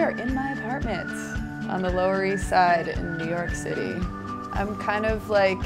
are in my apartment on the Lower East Side in New York City. I'm kind of like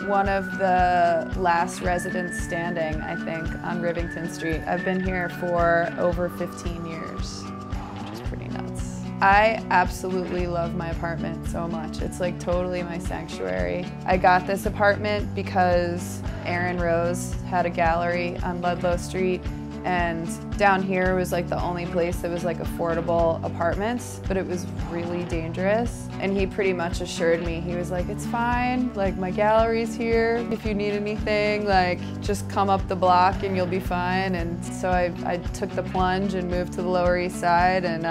one of the last residents standing, I think, on Rivington Street. I've been here for over 15 years, which is pretty nuts. I absolutely love my apartment so much. It's like totally my sanctuary. I got this apartment because Aron Rose had a gallery on Ludlow Street, and down here was like the only place that was like affordable apartments, but it was really dangerous. And he pretty much assured me, he was like, it's fine, like my gallery's here. If you need anything, like just come up the block and you'll be fine. And so I took the plunge and moved to the Lower East Side, and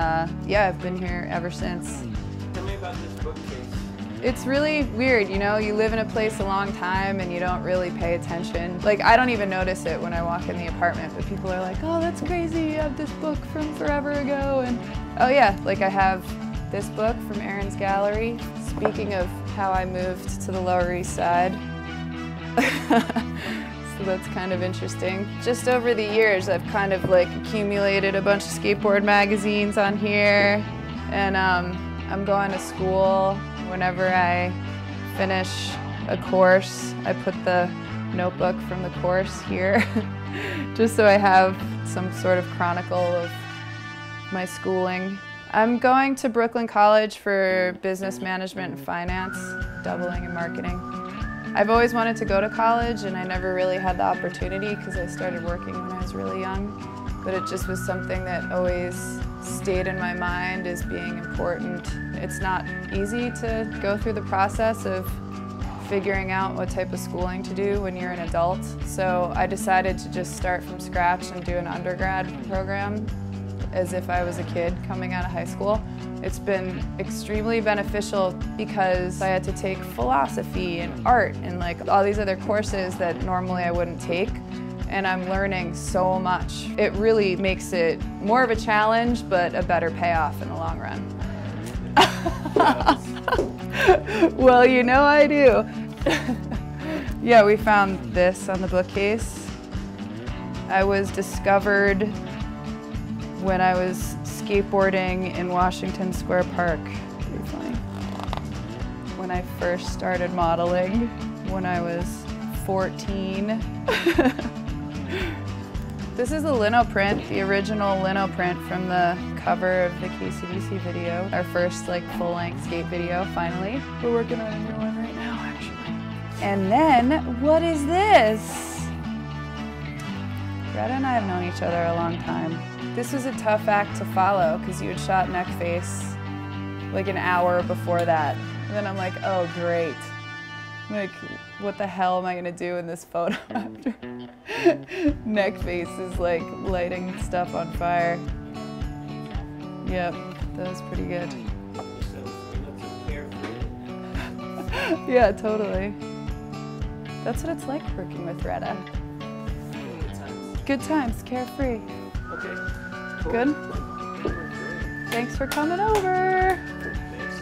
yeah, I've been here ever since. Tell me about this bookcase. It's really weird, you know, you live in a place a long time and you don't really pay attention. Like, I don't even notice it when I walk in the apartment, but people are like, oh, that's crazy, you have this book from forever ago. And oh yeah, like I have this book from Aron's gallery. Speaking of how I moved to the Lower East Side. So that's kind of interesting. Just over the years, I've kind of like accumulated a bunch of skateboard magazines on here. And I'm going to school. Whenever I finish a course, I put the notebook from the course here, just so I have some sort of chronicle of my schooling. I'm going to Brooklyn College for business management and finance, doubling in marketing. I've always wanted to go to college, and I never really had the opportunity because I started working when I was really young. But it just was something that always stayed in my mind as being important. It's not easy to go through the process of figuring out what type of schooling to do when you're an adult. So I decided to just start from scratch and do an undergrad program as if I was a kid coming out of high school. It's been extremely beneficial because I had to take philosophy and art and like all these other courses that normally I wouldn't take. And I'm learning so much. It really makes it more of a challenge, but a better payoff in the long run. Well, you know I do. Yeah, we found this on the bookcase. I was discovered when I was skateboarding in Washington Square Park. Pretty funny. When I first started modeling, when I was 14. This is the lino print, the original lino print from the cover of the KCDC video. Our first like full-length skate video, finally. We're working on a new one right now, actually. And then, what is this? Greta and I have known each other a long time. This was a tough act to follow because you had shot neck face like an hour before that. And then I'm like, oh great. Like, what the hell am I gonna do in this photo after neck face is like lighting stuff on fire? Yep, that was pretty good. Yeah, totally. That's what it's like working with Retta. Good times, carefree. Okay. Cool. Good? Thanks for coming over. Thanks.